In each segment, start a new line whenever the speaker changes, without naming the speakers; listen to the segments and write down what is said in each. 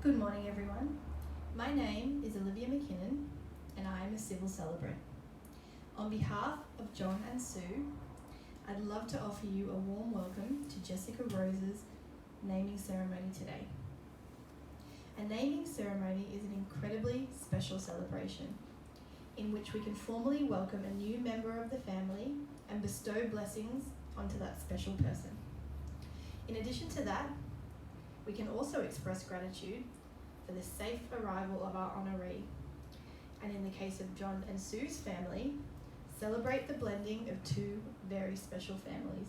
Good morning, everyone. My name is Olivia McKinnon, and I am a civil celebrant. On behalf of John and Sue, I'd love to offer you a warm welcome to Jessica Rose's naming ceremony today. A naming ceremony is an incredibly special celebration in which we can formally welcome a new member of the family and bestow blessings onto that special person. In addition to that, we can also express gratitude for the safe arrival of our honoree, and in the case of John and Sue's family, celebrate the blending of two very special families.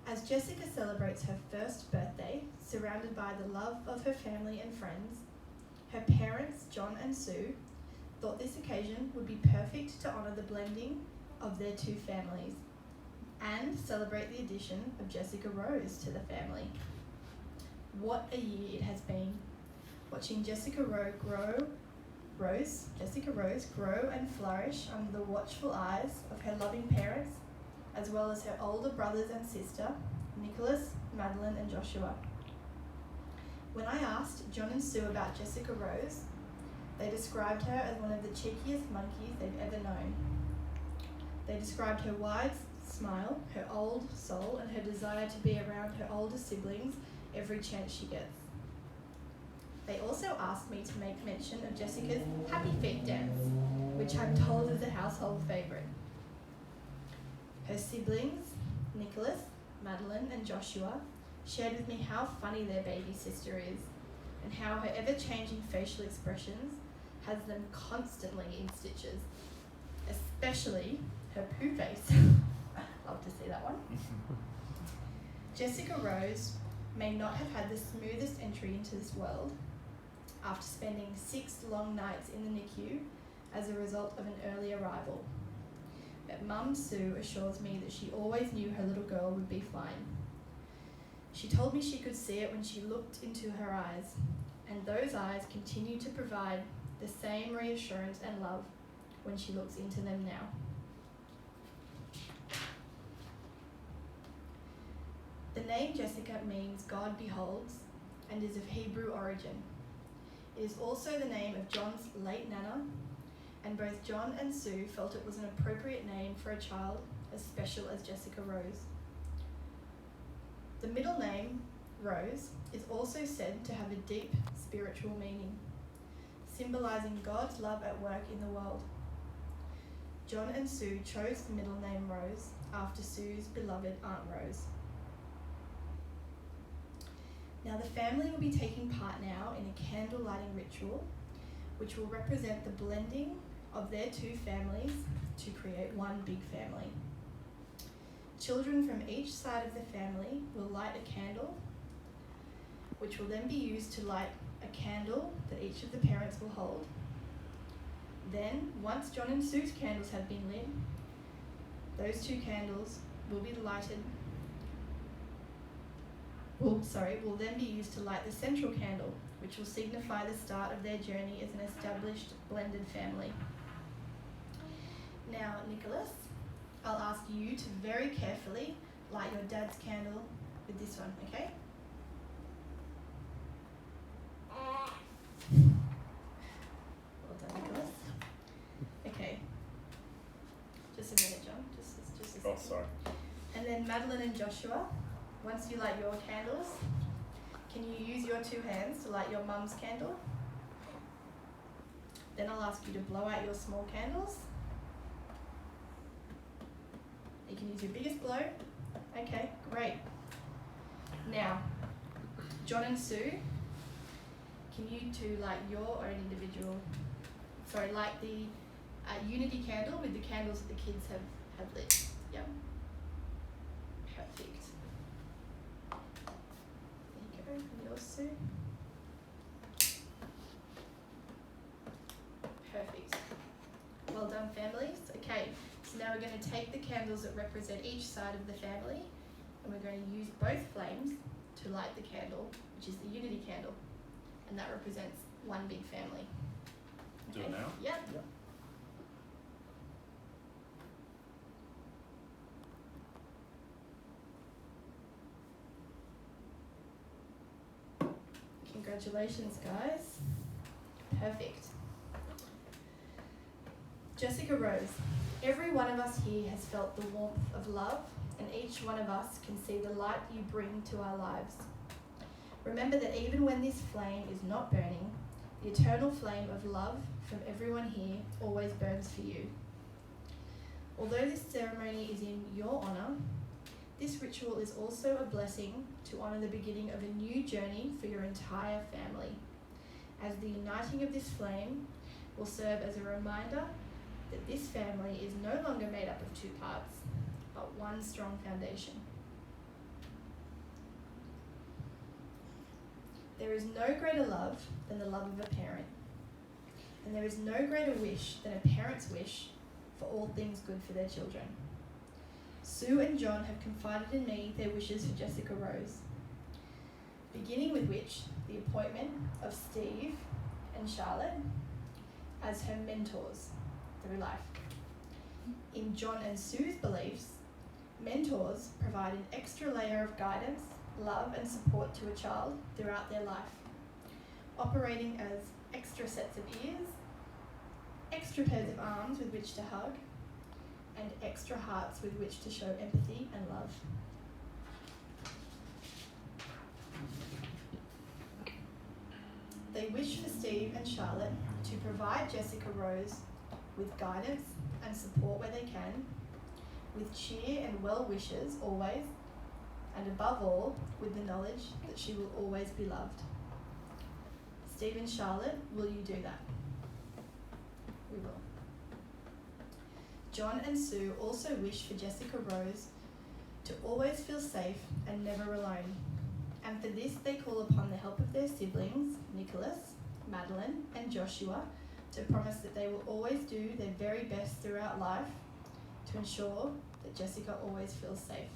As Jessica celebrates her first birthday, surrounded by the love of her family and friends, her parents, John and Sue, thought this occasion would be perfect to honour the blending of their two families and celebrate the addition of Jessica Rose to the family. What a year it has been, watching Jessica Rose grow and flourish under the watchful eyes of her loving parents, as well as her older brothers and sister, Nicholas, Madeline and Joshua. When I asked John and Sue about Jessica Rose, they described her as one of the cheekiest monkeys they've ever known. They described her wide smile, her old soul, and her desire to be around her older siblings every chance she gets. They also asked me to make mention of Jessica's Happy Feet dance, which I'm told is a household favourite. Her siblings, Nicholas, Madeline and Joshua, shared with me how funny their baby sister is and how her ever-changing facial expressions has them constantly in stitches, especially her poo face. Love to see that one. Jessica Rose may not have had the smoothest entry into this world after spending 6 long nights in the NICU as a result of an early arrival. But Mum Sue assures me that she always knew her little girl would be fine. She told me she could see it when she looked into her eyes, and those eyes continue to provide the same reassurance and love when she looks into them now. The name Jessica means God beholds and is of Hebrew origin. It is also the name of John's late nana, and both John and Sue felt it was an appropriate name for a child as special as Jessica Rose. The middle name, Rose, is also said to have a deep spiritual meaning, symbolising God's love at work in the world. John and Sue chose the middle name Rose after Sue's beloved Aunt Rose. Now the family will be taking part now in a candle lighting ritual, which will represent the blending of their two families to create one big family. Children from each side of the family will light a candle, which will then be used to light a candle that each of the parents will hold. Then, once John and Sue's candles have been lit, those two candles will be lighted will then be used to light the central candle, which will signify the start of their journey as an established blended family. Now, Nicholas, I'll ask you to very carefully light your dad's candle with this one, okay? Well done, Nicholas. Okay. Just a minute, John. Just a second.
Oh, sorry.
And then Madeline and Joshua, once you light your candles, can you use your 2 hands to light your mum's candle? Then I'll ask you to blow out your small candles. You can use your biggest blow. Okay, great. Now, John and Sue, can you two light your own individual, light the unity candle with the candles that the kids have lit. Yep. Perfect. There you go, and yours, Sue. Perfect. Well done, families. Okay, so now we're going to take the candles that represent each side of the family, and we're going to use both flames to light the candle, which is the unity candle, and that represents one big family. Okay.
Do it now?
Yep.
Yep.
Congratulations, guys. Perfect. Jessica Rose. Every one of us here has felt the warmth of love, and each one of us can see the light you bring to our lives. Remember that even when this flame is not burning, the eternal flame of love from everyone here always burns for you. Although this ceremony is in your honour, this ritual is also a blessing to honour the beginning of a new journey for your entire family, as the uniting of this flame will serve as a reminder that this family is no longer made up of two parts, but one strong foundation. There is no greater love than the love of a parent, and there is no greater wish than a parent's wish for all things good for their children. Sue and John have confided in me their wishes for Jessica Rose, beginning with which the appointment of Steve and Charlotte as her mentors through life. In John and Sue's beliefs, mentors provide an extra layer of guidance, love and support to a child throughout their life, operating as extra sets of ears, extra pairs of arms with which to hug, and extra hearts with which to show empathy and love. They wish for Steve and Charlotte to provide Jessica Rose with guidance and support where they can, with cheer and well wishes always, and above all, with the knowledge that she will always be loved. Steve and Charlotte, will you do that? We will. John and Sue also wish for Jessica Rose to always feel safe and never alone. And for this, they call upon the help of their siblings, Nicholas, Madeline, and Joshua, to promise that they will always do their very best throughout life to ensure that Jessica always feels safe.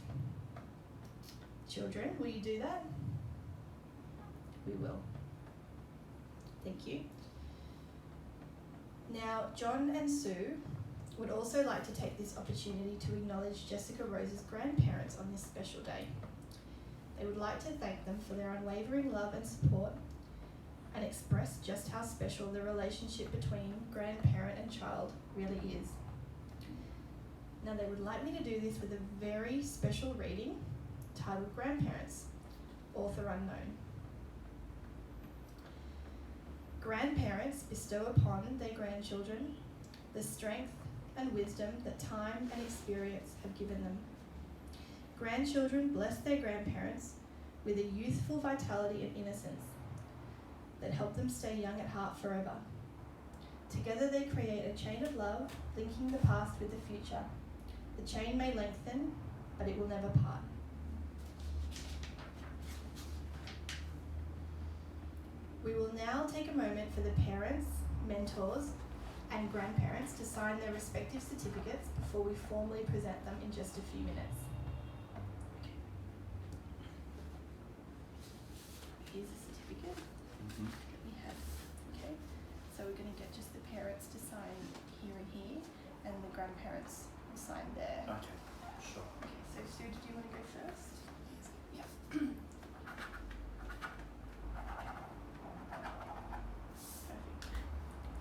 Children, will you do that? We will. Thank you. Now, John and Sue would also like to take this opportunity to acknowledge Jessica Rose's grandparents on this special day. They would like to thank them for their unwavering love and support and express just how special the relationship between grandparent and child really is. Now, they would like me to do this with a very special reading titled Grandparents, author unknown. Grandparents bestow upon their grandchildren the strength and wisdom that time and experience have given them. Grandchildren bless their grandparents with a youthful vitality and innocence that help them stay young at heart forever. Together they create a chain of love, linking the past with the future. The chain may lengthen, but it will never part. We will now take a moment for the parents, mentors, and grandparents to sign their respective certificates before we formally present them in just a few minutes. Here's a certificate. That we have. Okay. So we're going to get just the parents to sign here and here, and the grandparents will sign there.
Okay, sure.
Okay, so Sue, did you want to go first? Yeah. Perfect.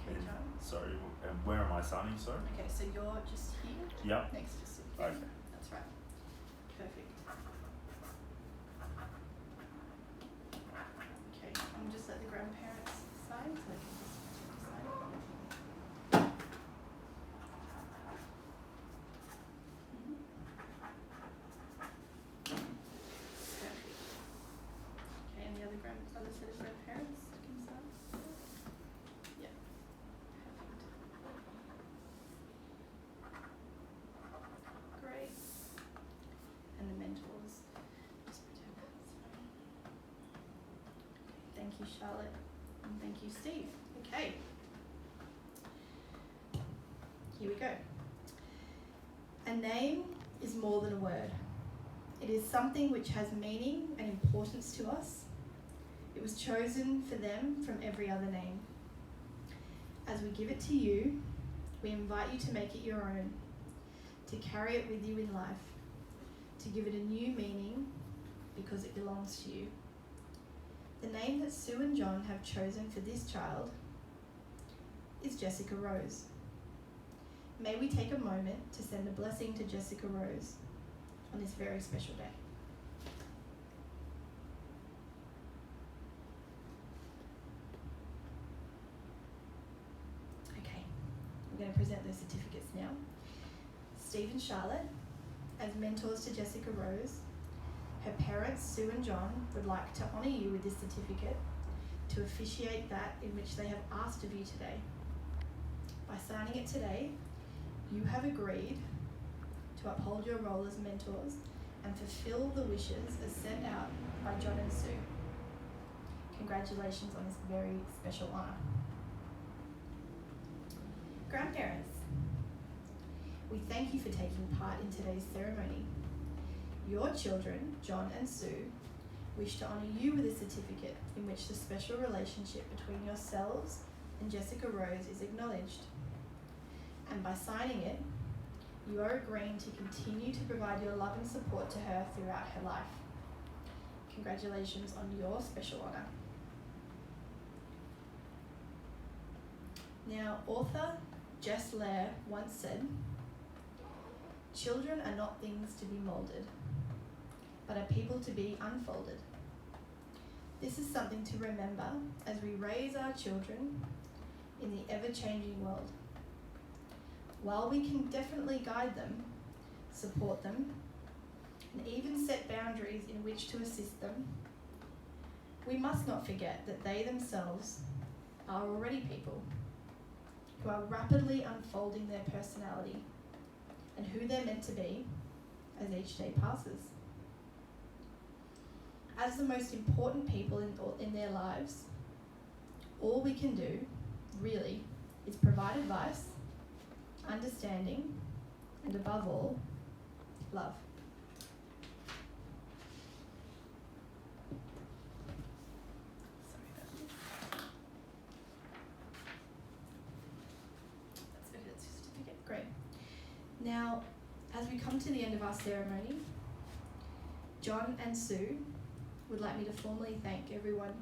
Okay,
And,
John.
sorry, where am I signing, sorry?
Okay, so you're just here
Yep.
next to Sue.
Okay.
That's right. Perfect. Okay, and just let the grandparents sign so they can just sign. Perfect. Okay, and the other set of grandparents can sign. Yeah. Perfect. Great. And the mentors. Just pretend that's fine. Thank you, Charlotte. And thank you, Steve. Okay. Here we go. A name is more than a word. It is something which has meaning and importance to us. It was chosen for them from every other name. As we give it to you, we invite you to make it your own, to carry it with you in life, to give it a new meaning because it belongs to you. The name that Sue and John have chosen for this child is Jessica Rose. May we take a moment to send a blessing to Jessica Rose on this very special day. Okay, I'm going to present those certificates now. Steve and Charlotte, as mentors to Jessica Rose, her parents, Sue and John, would like to honour you with this certificate to officiate that in which they have asked of you today. By signing it today, you have agreed to uphold your role as mentors and fulfill the wishes as set out by John and Sue. Congratulations on this very special honour. Grandparents, we thank you for taking part in today's ceremony. Your children, John and Sue, wish to honour you with a certificate in which the special relationship between yourselves and Jessica Rose is acknowledged. And by signing it, you are agreeing to continue to provide your love and support to her throughout her life. Congratulations on your special honour. Now, author Jess Lair once said, "Children are not things to be moulded, but are people to be unfolded." This is something to remember as we raise our children in the ever-changing world. While we can definitely guide them, support them, and even set boundaries in which to assist them, we must not forget that they themselves are already people who are rapidly unfolding their personality and who they're meant to be as each day passes. As the most important people in their lives, all we can do, really, is provide advice, understanding, and above all, love. Sorry about this. That's okay, that's your certificate. Great. Now, as we come to the end of our ceremony, John and Sue would like me to formally thank everyone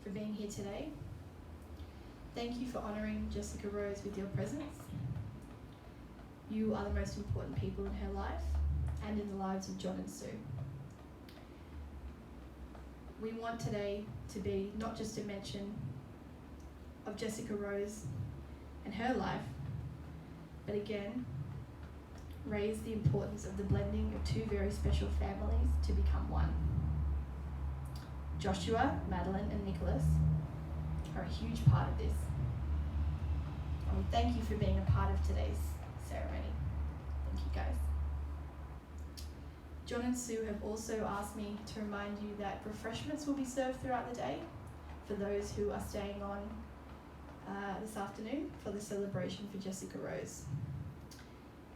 for being here today. Thank you for honouring Jessica Rose with your presence. You are the most important people in her life and in the lives of John and Sue. We want today to be not just a mention of Jessica Rose and her life, but again, raise the importance of the blending of two very special families to become one. Joshua, Madeline, and Nicholas are a huge part of this. And we thank you for being a part of today's ceremony. Thank you, guys. John and Sue have also asked me to remind you that refreshments will be served throughout the day for those who are staying on this afternoon for the celebration for Jessica Rose.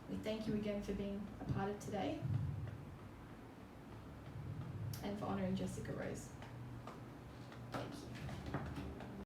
We thank you again for being a part of today and for honouring Jessica Rose. Thank you.